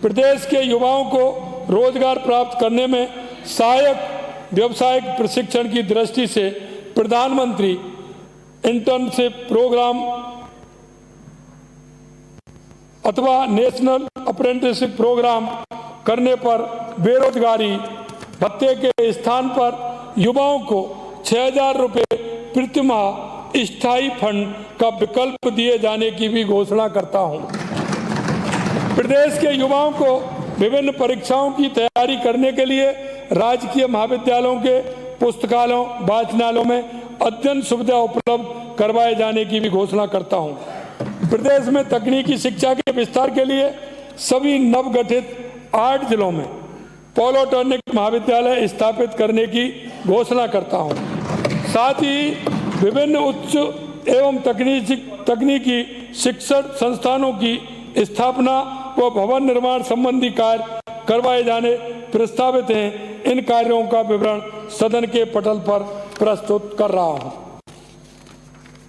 प्रदेश के युवाओं को रोजगार प्राप्त करने में सहायक व्यावसायिक प्रशिक्षण की दृष्टि से प्रधानमंत्री इंटर्नशिप प्रोग्राम अथवा नेशनल अप्रेंटिसशिप प्रोग्राम करने पर बेरोजगारी भत्ते के स्थान पर युवाओं को 6,000 रुपये प्रति माह स्थायी फंड का विकल्प दिए जाने की भी घोषणा करता हूं। प्रदेश के युवाओं को विभिन्न परीक्षाओं की तैयारी करने के लिए राजकीय महाविद्यालयों के पुस्तकालयों वाचनालयों में अध्ययन सुविधा उपलब्ध करवाए जाने की भी घोषणा करता हूं। प्रदेश में तकनीकी शिक्षा के विस्तार के लिए सभी नवगठित 8 जिलों में पॉलिटेक्निक महाविद्यालय स्थापित करने की घोषणा करता हूं। साथ ही विभिन्न उच्च एवं तकनीकी शिक्षण संस्थानों की स्थापना व भवन निर्माण संबंधी कार्य करवाए जाने प्रस्तावित हैं। इन कार्यों का विवरण सदन के पटल पर प्रस्तुत कर रहा हूं।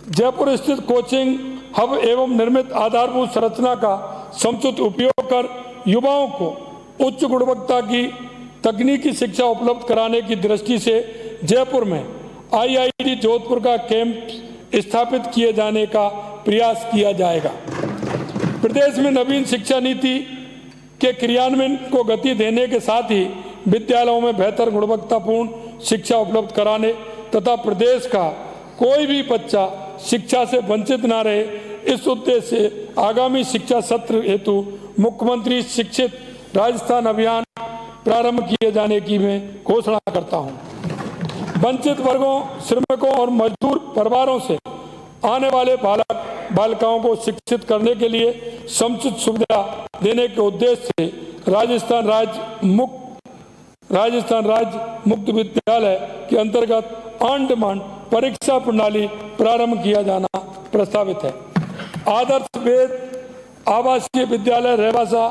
जयपुर स्थित कोचिंग हब एवं निर्मित आधारभूत संरचना का समुचित उपयोग कर युवाओं को उच्च गुणवत्ता की तकनीकी शिक्षा उपलब्ध कराने की दृष्टि से जयपुर में IIT जोधपुर का कैंप स्थापित किए जाने का प्रयास किया जाएगा। प्रदेश में नवीन शिक्षा नीति के क्रियान्वयन को गति देने के साथ ही विद्यालयों में बेहतर गुणवत्तापूर्ण शिक्षा उपलब्ध कराने तथा प्रदेश का कोई भी बच्चा शिक्षा से वंचित न रहे, इस उद्देश्य से आगामी शिक्षा सत्र हेतु मुख्यमंत्री शिक्षित राजस्थान अभियान प्रारंभ किए जाने की मैं घोषणा करता हूं। वंचित वर्गों, श्रमिकों और मजदूर परिवारों से आने वाले बालक बालिकाओं को शिक्षित करने के लिए समुचित सुविधा देने के उद्देश्य से राजस्थान राज्य मुक्त विद्यालय के अंतर्गत ऑन डिमांड परीक्षा प्रणाली प्रारंभ किया जाना प्रस्तावित है। आदर्श वेद आवासीय विद्यालय रेवासा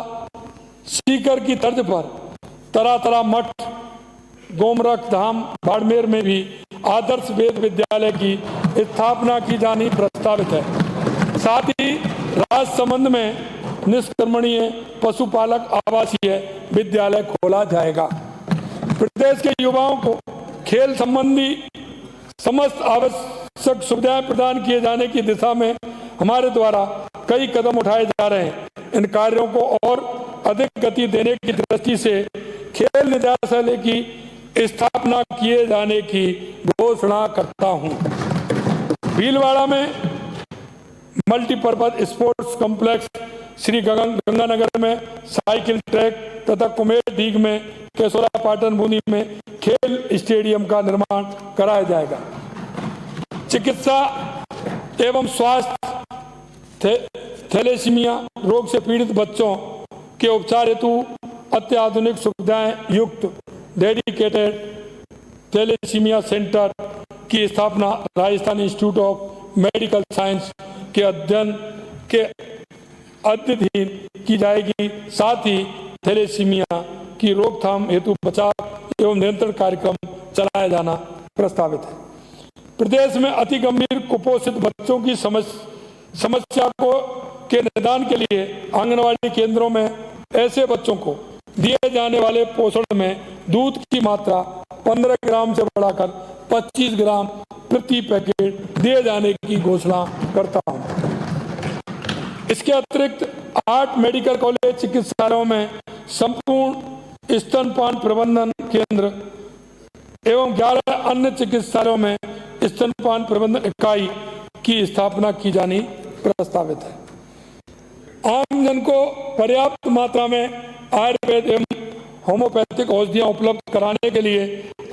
सीकर की तर्ज पर तरातरा मठ गोमरख धाम बाड़मेर में भी आदर्श वेद विद्यालय की स्थापना की जानी प्रस्तावित है। साथ ही राजसमंद में निष्कर्मणीय पशुपालक आवासीय विद्यालय खोला जाएगा। प्रदेश के युवाओं को खेल संबंधी समस्त आवश्यक सुविधाएं प्रदान किए जाने की दिशा में हमारे द्वारा कई कदम उठाए जा रहे हैं। इन कार्यों को और अधिक गति देने की दृष्टि से खेल निदेशालय की स्थापना किए जाने की घोषणा करता हूं। भीलवाड़ा में multipurpose sports complex, Shri Ganganagar में साइकिल ट्रैक तथा कुमेर डीग में केसोरा पाटन बूंदी में खेल स्टेडियम का निर्माण कराया जाएगा। चिकित्सा एवं स्वास्थ्य थैलेसीमिया रोग से पीड़ित बच्चों के उपचार हेतु अत्याधुनिक सुविधाएं युक्त डेडिकेटेड थैलेसीमिया सेंटर की स्थापना Rajasthan institute of medical science के अध्ययन के अधीन की जाएगी। साथ ही थैलेसीमिया की रोकथाम हेतु बचाव एवं नियंत्रण कार्यक्रम चलाया जाना प्रस्तावित है। प्रदेश में अति गंभीर कुपोषित बच्चों की समस्या को के निदान के लिए आंगनवाड़ी केंद्रों में ऐसे बच्चों को दिए जाने वाले पोषण में दूध की मात्रा 15 ग्राम से बढ़ाकर 25 ग्राम प्रति पैकेट दिए जाने की घोषणा करता हूं। इसके अतिरिक्त 8 मेडिकल कॉलेज चिकित्सालयों में संपूर्ण स्तनपान प्रबंधन केंद्र एवं 11 अन्य चिकित्सालयों में स्तनपान प्रबंधन इकाई की स्थापना की जानी प्रस्तावित है। आम जन को पर्याप्त मात्रा में आयुर्वेद एवं होम्योपैथिक औषधियां उपलब्ध कराने के लिए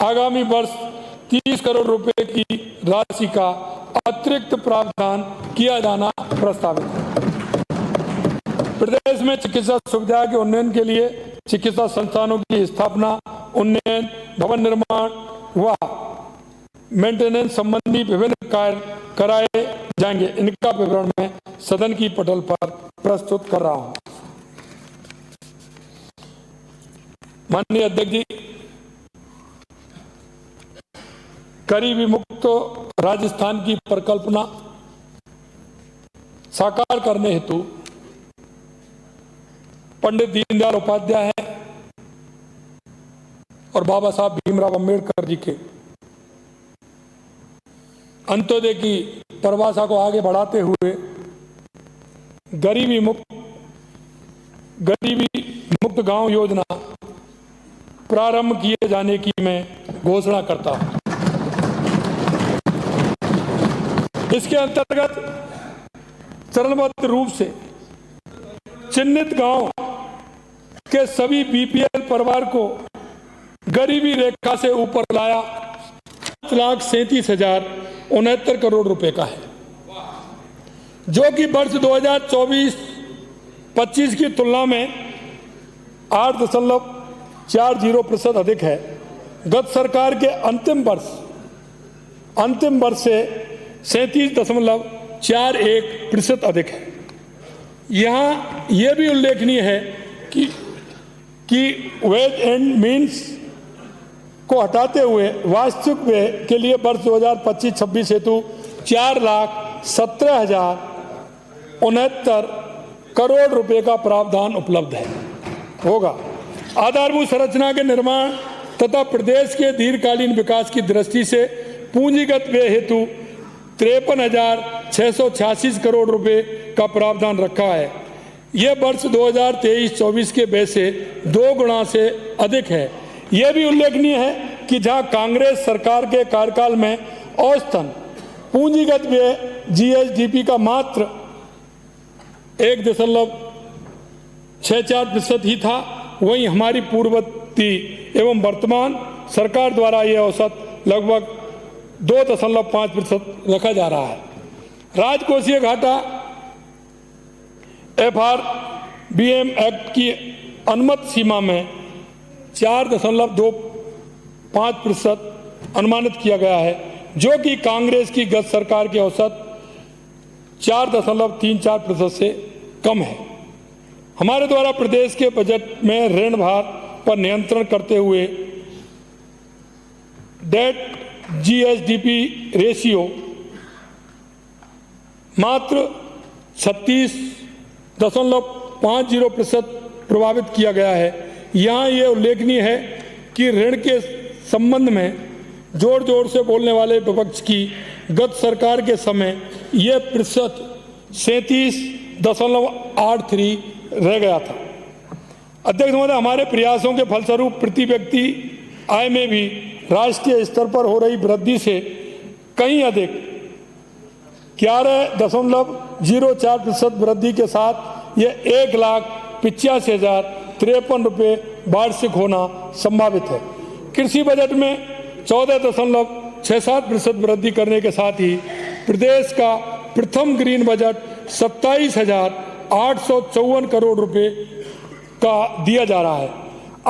आगामी वर्ष 30 करोड़ रुपए की राशि का अतिरिक्त प्रावधान किया जाना प्रस्तावित है। प्रदेश में चिकित्सा सुविधा के उन्नयन के लिए चिकित्सा संस्थानों की स्थापना, उन्नयन, भवन निर्माण व मेंटेनेंस संबंधी विभिन्न कार्य कराए जाएंगे। इनका विवरण मैं सदन की पटल पर प्रस्तुत कर रहा हूं। माननीय अध्यक्ष जी, गरीबी मुक्त राजस्थान की परिकल्पना साकार करने हेतु पंडित दीनदयाल उपाध्याय हैं और बाबा साहब भीमराव अंबेडकर जी के अंत्योदय की परिभाषा को आगे बढ़ाते हुए गरीबी मुक्त गांव योजना प्रारंभ किए जाने की मैं घोषणा करता हूं। इसके अंतर्गत चरणबद्ध रूप से चिन्हित गांव के सभी बीपीएल परिवार को गरीबी रेखा से ऊपर लाया 5,37,069 करोड़ रुपए का है, जो कि वर्ष 2024-25 की तुलना में 8.40% अधिक है। गत सरकार के अंतिम वर्ष से 37.41% अधिक है। यहाँ यह भी उल्लेखनीय है कि वेज एंड मीन्स को हटाते हुए वास्तविक व्यय के लिए वर्ष 2025-26 हेतु 4,17,069 करोड़ रुपए का प्रावधान उपलब्ध होगा। आधारभूत संरचना के निर्माण तथा प्रदेश के दीर्घकालीन विकास की दृष्टि से पूंजीगत व्यय हेतु 53,686 करोड़ रुपए का प्रावधान रखा है। यह वर्ष 2023-24 के व्यय से 2 गुना से अधिक है। यह भी उल्लेखनीय है कि जहां कांग्रेस सरकार के कार्यकाल में औसतन पूंजीगत व्यय जीएसडीपी का मात्र 1.64% ही था, वहीं हमारी पूर्ववर्ती एवं वर्तमान सरकार द्वारा यह औसत लगभग 2.5% रखा जा रहा है। राजकोषीय घाटा FRBM एक्ट की अनुमत सीमा में 4.25% अनुमानित किया गया है, जो कि कांग्रेस की गत सरकार के औसत 4.34% से कम है। हमारे द्वारा प्रदेश के बजट में ऋण भार पर नियंत्रण करते हुए डेट जीएसडीपी रेशियो मात्र 36.50% प्रभावित किया गया है। यहाँ यह उल्लेखनीय है कि ऋण के संबंध में जोर जोर से बोलने वाले विपक्ष की गत सरकार के समय यह प्रतिशत 37.83 रह गया था। अध्यक्ष महोदय, हमारे प्रयासों के फलस्वरूप प्रति व्यक्ति आय में भी राष्ट्रीय स्तर पर हो रही वृद्धि से कहीं अधिक 11.04% वृद्धि के साथ यह 1,85,053 रुपये वार्षिक होना संभावित है। कृषि बजट में 14.67% वृद्धि करने के साथ ही प्रदेश का प्रथम ग्रीन बजट 27,854 करोड़ रुपए का दिया जा रहा है।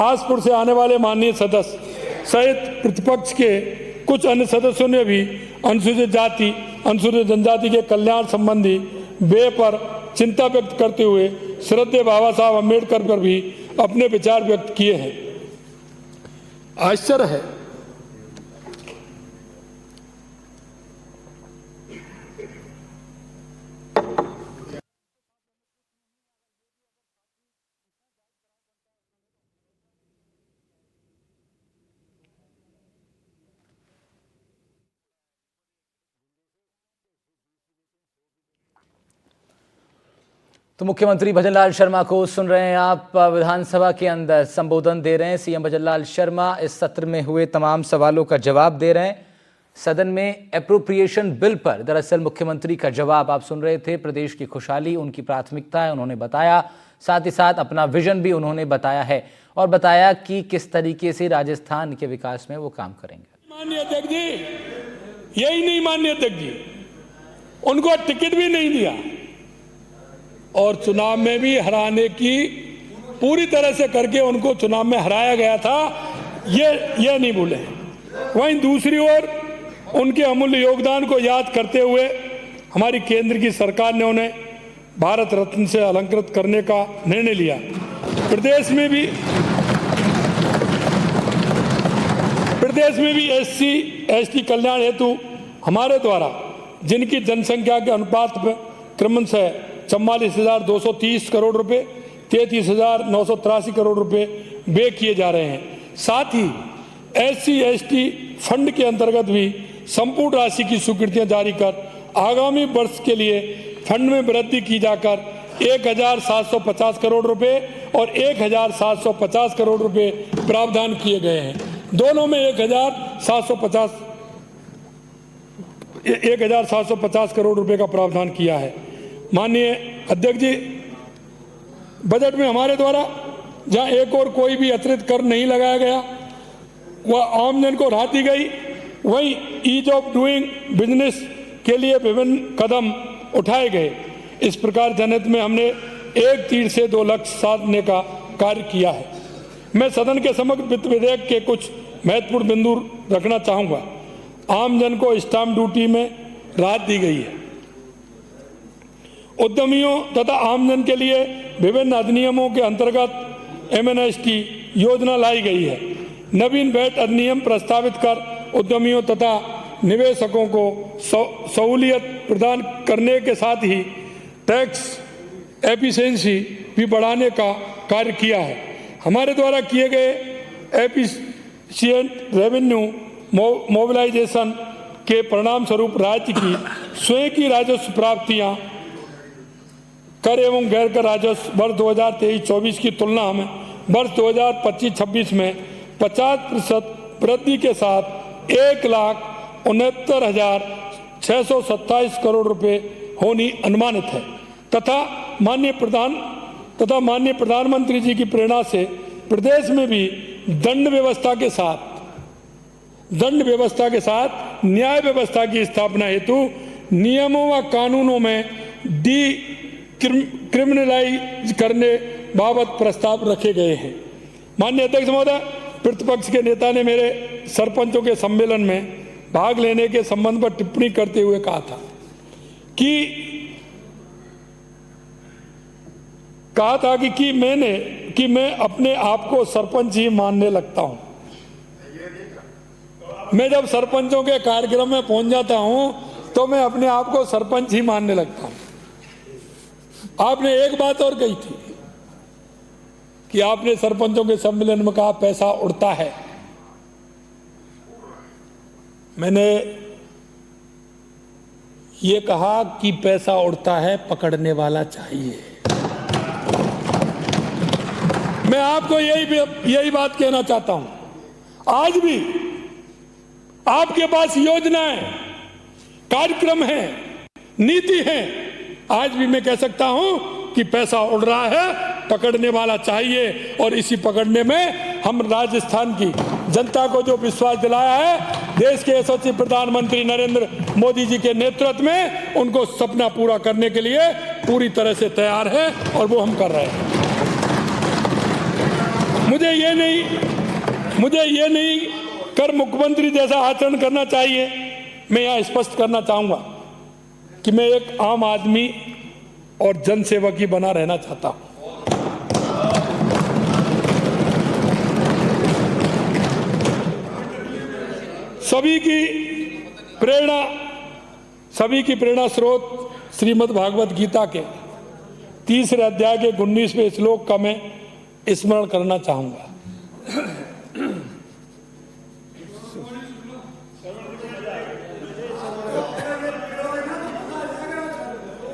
आसपुर से आने वाले माननीय सदस्य सहित प्रतिपक्ष के कुछ अन्य सदस्यों ने भी अनुसूचित जाति अनुसूचित जनजाति के कल्याण संबंधी व्यय पर चिंता व्यक्त करते हुए श्रद्धेय बाबा साहब अम्बेडकर पर भी अपने विचार व्यक्त किए हैं। आश्चर्य है तो मुख्यमंत्री भजनलाल शर्मा को सुन रहे हैं आप, विधानसभा के अंदर संबोधन दे रहे हैं। सीएम भजनलाल शर्मा इस सत्र में हुए तमाम सवालों का जवाब दे रहे हैं। सदन में एप्रोप्रिएशन बिल पर दरअसल मुख्यमंत्री का जवाब आप सुन रहे थे। प्रदेश की खुशहाली उनकी प्राथमिकता है, उन्होंने बताया। साथ ही साथ अपना विजन भी उन्होंने बताया है और बताया कि किस तरीके से राजस्थान के विकास में वो काम करेंगे। माननीय अध्यक्ष जी, यही नहीं माननीय अध्यक्ष जी, उनको टिकट भी नहीं दिया और चुनाव में भी हराने की पूरी तरह से करके उनको चुनाव में हराया गया था, ये नहीं भूले। वहीं दूसरी ओर उनके अमूल्य योगदान को याद करते हुए हमारी केंद्र की सरकार ने उन्हें भारत रत्न से अलंकृत करने का निर्णय लिया। प्रदेश में भी SC/ST कल्याण हेतु हमारे द्वारा जिनकी जनसंख्या के अनुपात में क्रमशः 44,230 करोड़ रुपए, 33,983 करोड़ रुपए व्यय किए जा रहे हैं। साथ ही SC/ST फंड के अंतर्गत भी संपूर्ण राशि की स्वीकृतियां जारी कर आगामी वर्ष के लिए फंड में वृद्धि की जाकर 1,750 करोड़ रुपए और 1,750 करोड़ रुपए प्रावधान किए गए हैं। दोनों में 1,750 करोड़ रुपए का प्रावधान किया है। माननीय अध्यक्ष जी, बजट में हमारे द्वारा जहां एक और कोई भी अतिरिक्त कर नहीं लगाया गया, वह आमजन को राहत दी गई, वहीं ईज ऑफ डूइंग बिजनेस के लिए विभिन्न कदम उठाए गए। इस प्रकार जनहित में हमने एक तीर से दो लक्ष्य साधने का कार्य किया है। मैं सदन के समक्ष वित्त विधेयक के कुछ महत्वपूर्ण बिंदु रखना चाहूँगा। आमजन को स्टाम्प ड्यूटी में राहत दी गई है। उद्यमियों तथा आमजन के लिए विभिन्न अधिनियमों के अंतर्गत MNST योजना लाई गई है। नवीन वैट अधिनियम प्रस्तावित कर उद्यमियों तथा निवेशकों को सहूलियत प्रदान करने के साथ ही टैक्स एफिशिएंसी भी बढ़ाने का कार्य किया है। हमारे द्वारा किए गए एफिशिएंट रेवेन्यू मोबिलाइजेशन के परिणाम स्वरूप राज्य की स्वयं की राजस्व प्राप्तियां कर एवं गैर कर राजस्व वर्ष 2023-24 की तुलना में वर्ष 2025-26 में 50% वृद्धि के साथ 1,69,627 करोड़ रुपए होनी अनुमानित है तथा माननीय प्रधानमंत्री जी की प्रेरणा से प्रदेश में भी दंड व्यवस्था के साथ न्याय व्यवस्था की स्थापना हेतु नियमों व कानूनों में क्रिमिनलाइज करने बाबत प्रस्ताव रखे गए हैं। माननीय अध्यक्ष महोदय, प्रतिपक्ष के नेता ने मेरे सरपंचों के सम्मेलन में भाग लेने के संबंध पर टिप्पणी करते हुए कहा था कि मैं अपने आप को सरपंच ही मानने लगता हूं। मैं जब सरपंचों के कार्यक्रम में पहुंच जाता हूं तो मैं अपने आप को सरपंच ही मानने लगता हूं। आपने एक बात और कही थी कि आपने सरपंचों के सम्मेलन में कहा पैसा उड़ता है। मैंने ये कहा कि पैसा उड़ता है, पकड़ने वाला चाहिए। मैं आपको यही बात कहना चाहता हूं। आज भी आपके पास योजनाएं, कार्यक्रम हैं, नीति है। आज भी मैं कह सकता हूं कि पैसा उड़ रहा है, पकड़ने वाला चाहिए। और इसी पकड़ने में हम राजस्थान की जनता को जो विश्वास दिलाया है, देश के यशस्वी प्रधानमंत्री नरेंद्र मोदी जी के नेतृत्व में, उनको सपना पूरा करने के लिए पूरी तरह से तैयार है और वो हम कर रहे हैं। मुझे ये नहीं कर मुख्यमंत्री जैसा आचरण करना चाहिए। मैं यहां स्पष्ट करना चाहूंगा कि मैं एक आम आदमी और जनसेवक ही बना रहना चाहता हूं। सभी की प्रेरणा स्रोत श्रीमद् भागवत गीता के 3 अध्याय के 19वें श्लोक का मैं स्मरण करना चाहूंगा।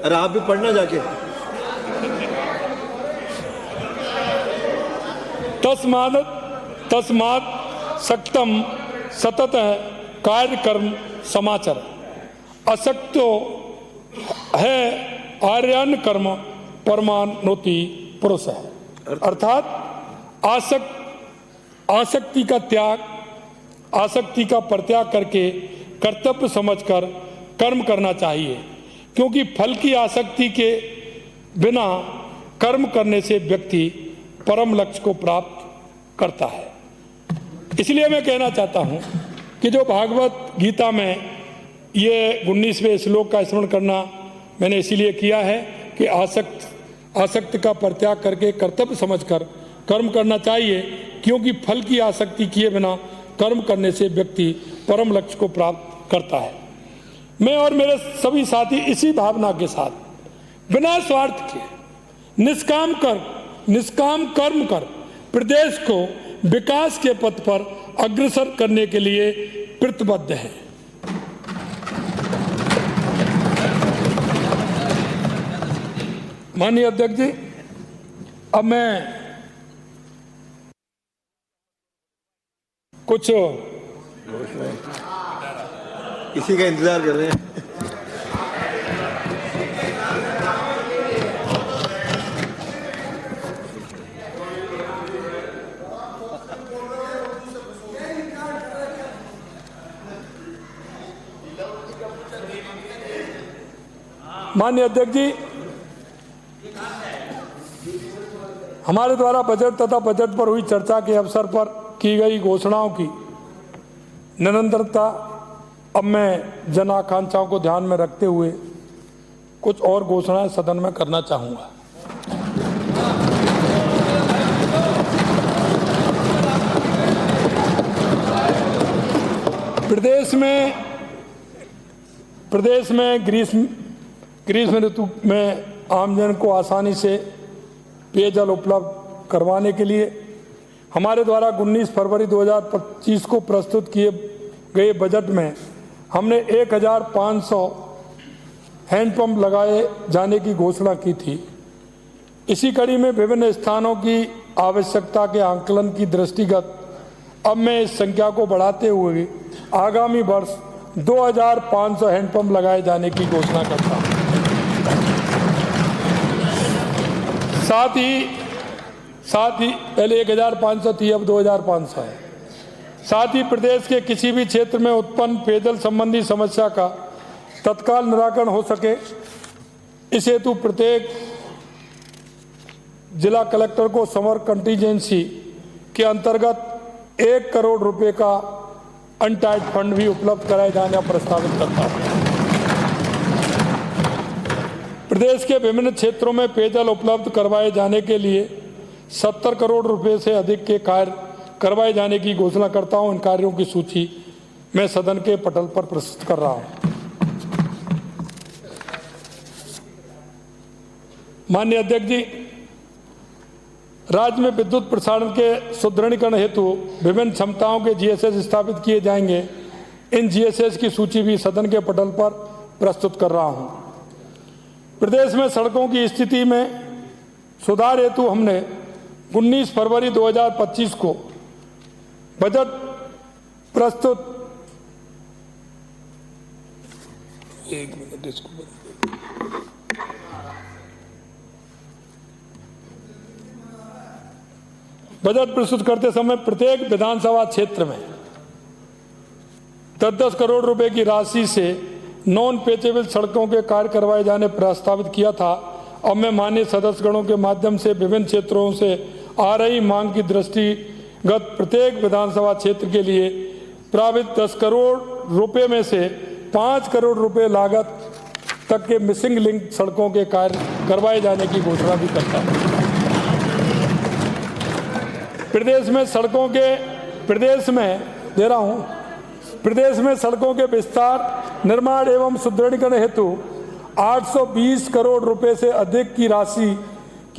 अरे आप भी पढ़ना जाके। तस्मात् सक्तम सतत कार्य कर्म समाचार असक्तो है आर्यन कर्म परमानोति पुरुष है। अर्थात आसक्ति का त्याग, आसक्ति का परित्याग करके कर्तव्य समझकर कर्म करना चाहिए, क्योंकि फल की आसक्ति के बिना कर्म करने से व्यक्ति परम लक्ष्य को प्राप्त करता है। इसलिए मैं कहना चाहता हूं कि जो भागवत गीता में ये 19वें श्लोक का स्मरण करना मैंने इसीलिए किया है कि आसक्ति का परित्याग करके कर्तव्य समझकर कर्म करना चाहिए, क्योंकि फल की आसक्ति किए बिना कर्म करने से व्यक्ति परम लक्ष्य को प्राप्त करता है। मैं और मेरे सभी साथी इसी भावना के साथ बिना स्वार्थ के निष्काम कर निष्काम कर्म कर प्रदेश को विकास के पथ पर अग्रसर करने के लिए प्रतिबद्ध है। माननीय अध्यक्ष जी, अब मैं कुछ इसी का इंतजार कर रहे हैं। माननीय अध्यक्ष जी, हमारे द्वारा बजट तथा बजट पर हुई चर्चा के अवसर पर की गई घोषणाओं की निरंतरता अब मैं जन आकांक्षाओं को ध्यान में रखते हुए कुछ और घोषणाएं सदन में करना चाहूंगा। प्रदेश में ग्रीष्म ऋतु में आमजन को आसानी से पेयजल उपलब्ध करवाने के लिए हमारे द्वारा 19 फरवरी 2025 को प्रस्तुत किए गए बजट में हमने 1500 हैंडपंप लगाए जाने की घोषणा की थी। इसी कड़ी में विभिन्न स्थानों की आवश्यकता के आंकलन की दृष्टिगत अब मैं इस संख्या को बढ़ाते हुए आगामी वर्ष 2500 हैंडपंप लगाए जाने की घोषणा करता हूँ। साथ ही पहले 1500 थी, अब 2500 है। साथ ही प्रदेश के किसी भी क्षेत्र में उत्पन्न पेयजल संबंधी समस्या का तत्काल निराकरण हो सके, इस हेतु प्रत्येक जिला कलेक्टर को समर कंटीजेंसी के अंतर्गत 1 करोड़ रुपए का अनटाइड फंड भी उपलब्ध कराए जाने का प्रस्तावित करता हूँ। प्रदेश के विभिन्न क्षेत्रों में पेयजल उपलब्ध करवाए जाने के लिए 70 करोड़ रुपए से अधिक के कार्य करवाए जाने की घोषणा करता हूं। इन कार्यों की सूची मैं सदन के पटल पर प्रस्तुत कर रहा हूं। माननीय अध्यक्ष जी, राज्य में विद्युत प्रसारण के सुदृढ़ीकरण हेतु विभिन्न क्षमताओं के जीएसएस स्थापित किए जाएंगे। इन जीएसएस की सूची भी सदन के पटल पर प्रस्तुत कर रहा हूं। प्रदेश में सड़कों की स्थिति में सुधार हेतु हमने 19 फरवरी 2025 को बजट प्रस्तुत बजट प्रस्तुत करते समय प्रत्येक विधानसभा क्षेत्र में 10-10 करोड़ रुपए की राशि से नॉन पेचेबल सड़कों के कार्य करवाए जाने प्रस्तावित किया था। अब मैं माननीय सदस्यगणों के माध्यम से विभिन्न क्षेत्रों से आ रही मांग की दृष्टिगत प्रत्येक विधानसभा क्षेत्र के लिए प्रावित 10 करोड़ रुपए में से 5 करोड़ रुपए लागत तक के मिसिंग लिंक सड़कों के कार्य करवाए जाने की घोषणा भी करता हूँ। प्रदेश में सड़कों के विस्तार, निर्माण एवं सुदृढ़ीकरण हेतु 820 करोड़ रुपए से अधिक की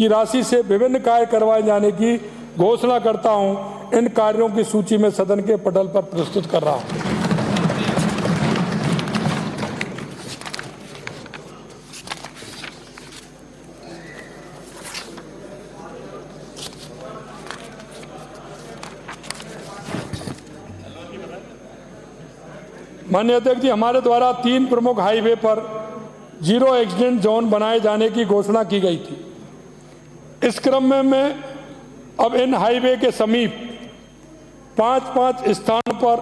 राशि से विभिन्न कार्य करवाए जाने की घोषणा करता हूं। इन कार्यों की सूची में सदन के पटल पर प्रस्तुत कर रहा हूं। माननीय अध्यक्ष जी, हमारे द्वारा 3 प्रमुख हाईवे पर 0 एक्सीडेंट जोन बनाए जाने की घोषणा की गई थी। इस क्रम में मैं अब इन हाईवे के समीप 5-5 स्थानों पर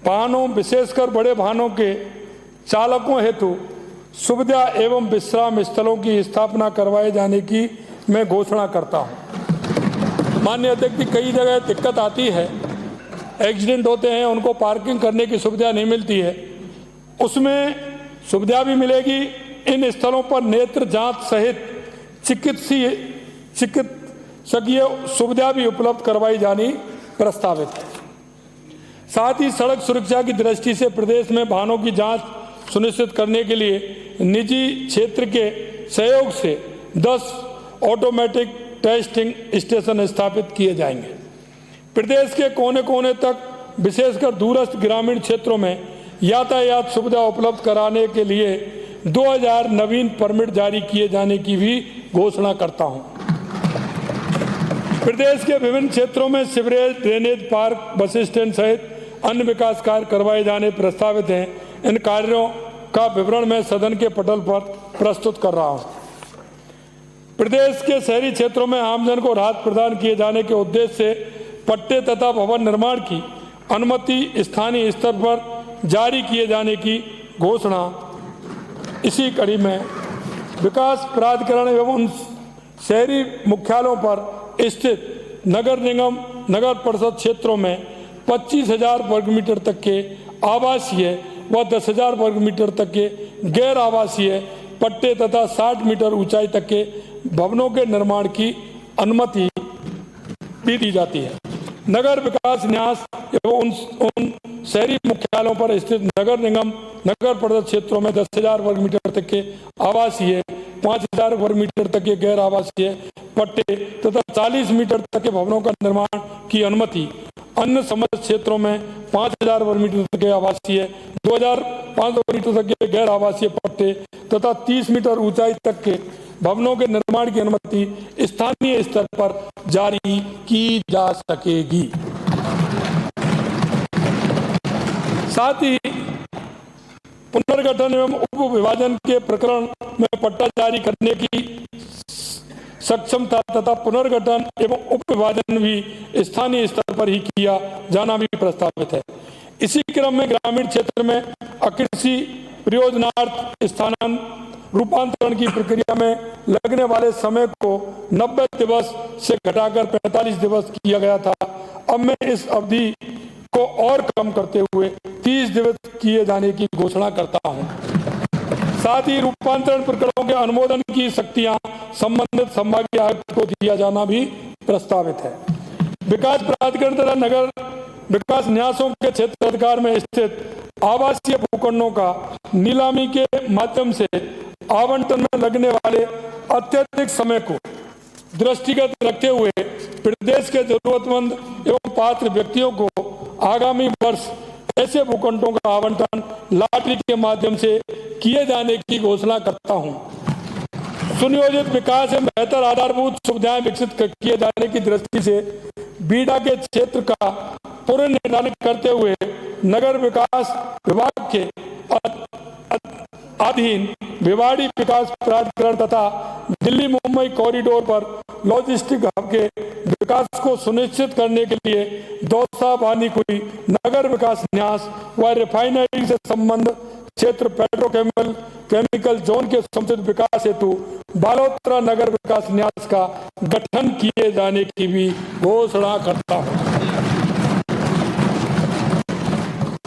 वाहनों, विशेषकर बड़े वाहनों के चालकों हेतु सुविधा एवं विश्राम स्थलों की स्थापना करवाए जाने की मैं घोषणा करता हूं। माननीय अध्यक्ष जी, कई जगह दिक्कत आती है, एक्सीडेंट होते हैं, उनको पार्किंग करने की सुविधा नहीं मिलती है। उसमें सुविधा भी मिलेगी। इन स्थलों पर नेत्र जांच सहित चिकित्सकीय सुविधा भी उपलब्ध करवाई जानी प्रस्तावित है। साथ ही सड़क सुरक्षा की दृष्टि से प्रदेश में वाहनों की जांच सुनिश्चित करने के लिए निजी क्षेत्र के सहयोग से 10 ऑटोमेटिक टेस्टिंग स्टेशन स्थापित किए जाएंगे। प्रदेश के कोने कोने तक विशेषकर दूरस्थ ग्रामीण क्षेत्रों में यातायात सुविधा उपलब्ध कराने के लिए 2000 नवीन परमिट जारी किए जाने की भी घोषणा करता हूं। प्रदेश के विभिन्न क्षेत्रों में sewerage, drainage, park, bus stand सहित अन्य विकास कार्य करवाए जाने प्रस्तावित हैं। इन कार्यों का विवरण मैं सदन के पटल पर प्रस्तुत कर रहा हूं। प्रदेश के शहरी क्षेत्रों में आमजन को राहत प्रदान किए जाने के उद्देश्य से पट्टे तथा भवन निर्माण की अनुमति स्थानीय स्तर पर जारी किए जाने की घोषणा। इसी कड़ी में विकास प्राधिकरण एवं उन शहरी मुख्यालयों पर स्थित नगर निगम, नगर परिषद क्षेत्रों में 25,000 वर्ग मीटर तक के आवासीय व 10,000 वर्ग मीटर तक के गैर आवासीय पट्टे तथा 60 मीटर ऊंचाई तक के भवनों के निर्माण की अनुमति भी दी जाती है। नगर विकास न्यास एवं उन शहरी मुख्यालयों पर स्थित नगर निगम, नगर परिषद क्षेत्रों में 10,000 वर्ग मीटर तक के आवासीय, 5,000 वर्ग मीटर तक के गैर आवासीय पट्टे तथा 40 मीटर तक के भवनों का निर्माण की अनुमति। अन्य समस्त क्षेत्रों में 5,000 वर्ग मीटर तक के आवासीय, 2,500 वर्ग मीटर तक के गैर आवासीय पट्टे तथा 30 मीटर ऊंचाई तक के भवनों के निर्माण की अनुमति स्थानीय स्तर पर जारी की जा सकेगी। साथ ही पुनर्गठन एवं उप विभाजन के प्रकरण में पट्टा जारी करने की सक्षमता तथा पुनर्गठन एवं उप विभाजन भी स्थानीय स्तर पर ही किया जाना भी प्रस्तावित है। इसी क्रम में ग्रामीण क्षेत्र में अकृषि प्रयोजनार्थ स्थानांतरण रूपांतरण की प्रक्रिया में लगने वाले समय को 90 दिवस से घटाकर 45 दिवस किया गया था। अब मैं इस अवधि को और कम करते हुए 30 दिवस किए जाने की घोषणा करता हूं। साथ ही रूपांतरण प्रकरणों के अनुमोदन की शक्तियां संबंधित संभागीय आयुक्त को दिया जाना भी प्रस्तावित है। विकास प्राधिकरण तथा नगर विकास न्यासों के क्षेत्र अधिकार में स्थित आवासीय भूखंडों का नीलामी के माध्यम से आवंटन में लगने वाले अत्यधिक समय को दृष्टिगत रखते हुए प्रदेश के जरूरतमंद एवं पात्र व्यक्तियों को आगामी वर्ष ऐसे भूखंडों का आवंटन लॉटरी के माध्यम से किए जाने की घोषणा करता हूं। सुनियोजित विकास एवं बेहतर आधारभूत सुविधाएं विकसित किए जाने की दृष्टि से बीडा के क्षेत्र का पुनर्निर्धारण करते हुए नगर विकास विभाग के अधीन भिवाड़ी विकास प्राधिकरण तथा दिल्ली मुंबई कॉरिडोर पर लॉजिस्टिक हब के विकास को सुनिश्चित करने के लिए दौसा, बानीकुई नगर विकास न्यास व रिफाइनरी से संबंध क्षेत्र पेट्रोकेमिकल जोन के समुचित विकास हेतु बालोतरा नगर विकास न्यास का गठन किए जाने की भी घोषणा करता हूं।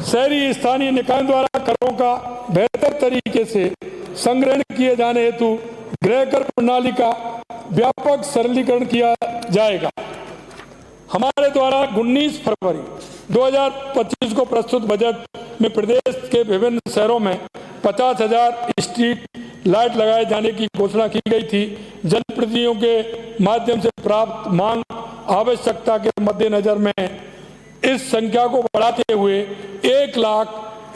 शहरी स्थानीय निकाय द्वारा करों का बेहतर तरीके से संग्रहण किए जाने हेतु गृह कर प्रणाली का व्यापक सरलीकरण किया जाएगा। हमारे द्वारा 19 फरवरी 2025 को प्रस्तुत बजट में प्रदेश के विभिन्न शहरों में 50,000 स्ट्रीट लाइट लगाए जाने की घोषणा की गई थी। जनप्रतिनिधियों के माध्यम से प्राप्त मांग आवश्यकता के मद्देनजर में इस संख्या को बढ़ाते हुए 1 लाख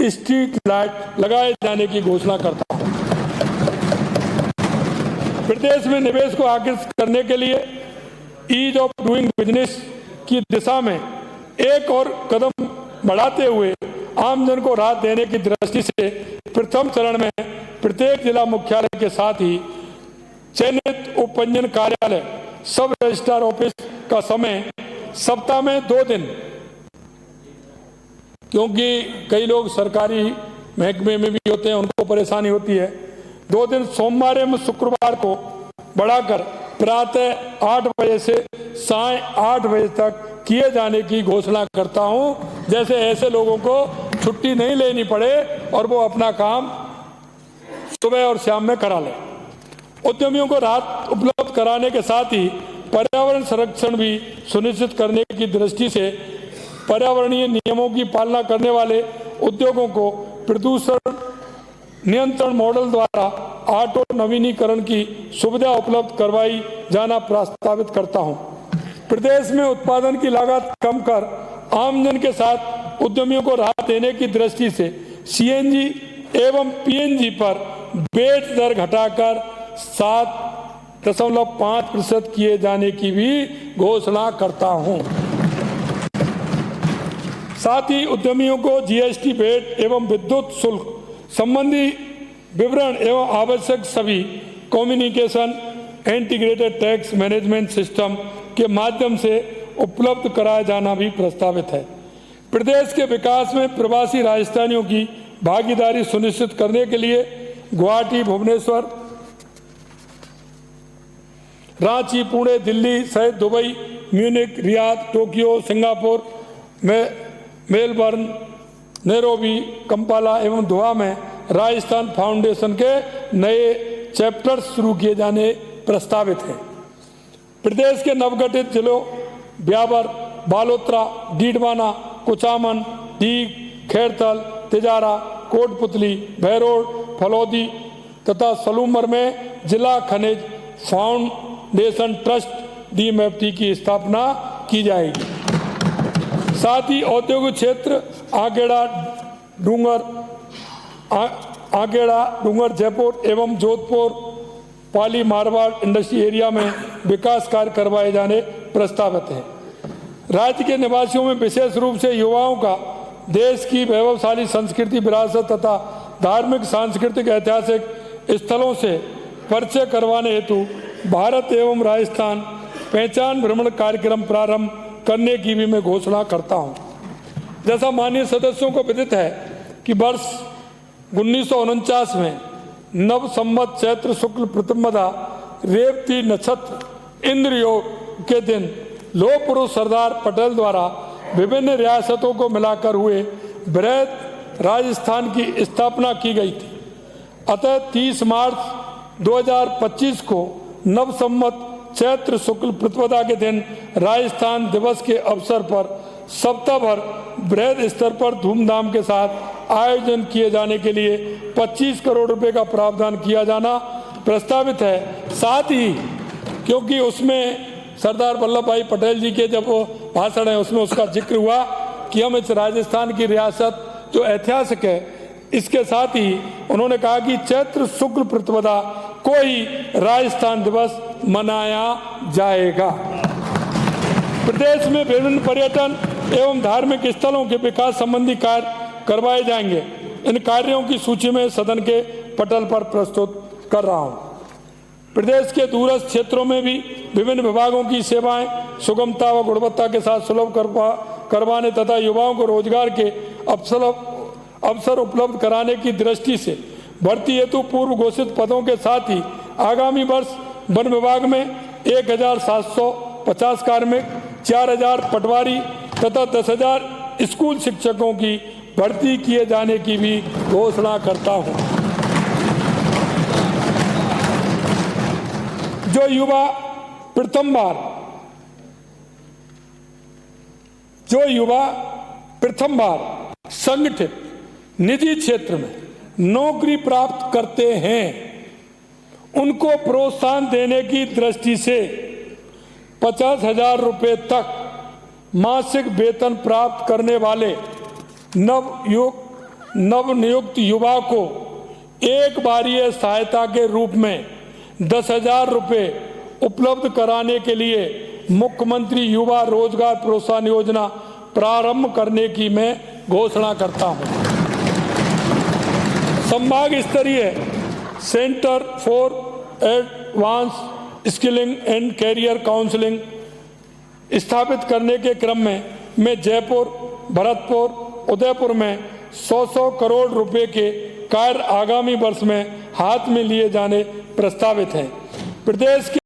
स्ट्रीट लाइट लगाए जाने की घोषणा करता हूं। प्रदेश में निवेश को आकर्षित करने के लिए ईज ऑफ डूइंग बिजनेस की दिशा में एक और कदम बढ़ाते हुए आमजन को राहत देने की दृष्टि से प्रथम चरण में प्रत्येक जिला मुख्यालय के साथ ही चयनित उप पंजीयन कार्यालय सब रजिस्ट्रार ऑफिस का समय सप्ताह में 2 दिन, क्योंकि कई लोग सरकारी महकमे में भी होते हैं, उनको परेशानी होती है, 2 दिन सोमवार एवं शुक्रवार को बढ़ाकर प्रातः 8 बजे से साय 8 बजे तक किए जाने की घोषणा करता हूं, जैसे ऐसे लोगों को छुट्टी नहीं लेनी पड़े और वो अपना काम सुबह और शाम में करा लें। उद्यमियों को राहत उपलब्ध कराने के साथ ही पर्यावरण संरक्षण भी सुनिश्चित करने की दृष्टि से पर्यावरणीय नियमों की पालना करने वाले उद्योगों को प्रदूषण नियंत्रण मॉडल द्वारा ऑटो नवीनीकरण की सुविधा उपलब्ध करवाई जाना प्रस्तावित करता हूं। प्रदेश में उत्पादन की लागत कम कर आमजन के साथ उद्यमियों को राहत देने की दृष्टि से सीएनजी एवं पीएनजी पर बेट दर घटाकर 7.5% किए जाने की भी घोषणा करता हूं। साथ ही उद्यमियों को जीएसटी बेट एवं विद्युत शुल्क संबंधी विवरण एवं आवश्यक सभी communication integrated tax management system के माध्यम से उपलब्ध कराया जाना भी प्रस्तावित है। प्रदेश के विकास में प्रवासी राजस्थानियों की भागीदारी सुनिश्चित करने के लिए गुवाहाटी, भुवनेश्वर, रांची, पुणे, दिल्ली सहित Dubai, Munich, Riyadh, Tokyo, Singapore, Melbourne, Nairobi, Kampala एवं दोहा में राजस्थान फाउंडेशन के नए चैप्टर्स शुरू किए जाने प्रस्तावित हैं। प्रदेश के नवगठित जिलों ब्यावर, बालोतरा, डीडवाना, कुचामन, डीग, खैरथल, तिजारा, कोटपुतली, भैरोड, फलौदी तथा सलूमर में जिला खनिज फाउंडेशन ट्रस्ट डीएमएफटी की स्थापना की जाएगी। साथ ही औद्योगिक क्षेत्र आगेड़ा, डूंगर, जयपुर एवं जोधपुर, पाली, मारवाड़ इंडस्ट्री एरिया में विकास कार्य करवाए जाने प्रस्तावित हैं। राज्य के निवासियों में विशेष रूप से युवाओं का देश की वैभवशाली संस्कृति, विरासत तथा धार्मिक, सांस्कृतिक, ऐतिहासिक स्थलों से परिचय करवाने हेतु भारत एवं राजस्थान पहचान भ्रमण कार्यक्रम प्रारंभ करने की भी मैं घोषणा करता हूं। जैसा माननीय सदस्यों को विदित है कि वर्ष 1949 में नव संवत चैत्र शुक्ल प्रतिपदा रेवती नक्षत्र इंद्र योग के दिन लौह पुरुष सरदार पटेल द्वारा विभिन्न रियासतों को मिलाकर हुए बृहद राजस्थान की स्थापना की गई थी। अतः 30 मार्च 2025 को नव संवत चैत्र शुक्ल प्रतिपदा के दिन राजस्थान दिवस के अवसर पर सप्ताह भर बृहद स्तर पर धूमधाम के साथ आयोजन किए जाने के लिए 25 करोड़ रुपए का प्रावधान किया जाना प्रस्तावित है। साथ ही क्योंकि उसमें सरदार वल्लभ भाई पटेल जी के जब वो भाषण है उसमें उसका जिक्र हुआ कि हम इस राजस्थान की रियासत जो ऐतिहासिक है, इसके साथ ही उन्होंने कहा कि चैत्र शुक्ल प्रतिपदा को ही राजस्थान दिवस मनाया जाएगा। प्रदेश में विभिन्न पर्यटन एवं धार्मिक स्थलों के विकास संबंधी कार्य करवाए जाएंगे। इन कार्यों की सूची में सदन के पटल पर प्रस्तुत कर रहा हूं। प्रदेश के दूरस्थ क्षेत्रों में भी विभिन्न विभागों की सेवाएं सुगमता व गुणवत्ता के साथ सुलभ करवाने तथा युवाओं को रोजगार के अवसर उपलब्ध कराने की दृष्टि से भर्ती हेतु पूर्व घोषित पदों के साथ ही आगामी वर्ष वन विभाग में 1750 कार्मिक, 4000 पटवारी तथा 10,000 स्कूल शिक्षकों की भर्ती किए जाने की भी घोषणा करता हूं। जो युवा प्रथम बार संगठित निजी क्षेत्र में नौकरी प्राप्त करते हैं, उनको प्रोत्साहन देने की दृष्टि से 50,000 रुपये तक मासिक वेतन प्राप्त करने वाले नवनियुक्त युवा को एक बारीय सहायता के रूप में 10,000 रुपये उपलब्ध कराने के लिए मुख्यमंत्री युवा रोजगार प्रोत्साहन योजना प्रारंभ करने की मैं घोषणा करता हूं। संभाग स्तरीय centre for advance skilling and career counselling स्थापित करने के क्रम में मैं जयपुर, भरतपुर, उदयपुर में 100 करोड़ रुपए के कार्य आगामी वर्ष में हाथ में लिए जाने प्रस्तावित हैं। प्रदेश के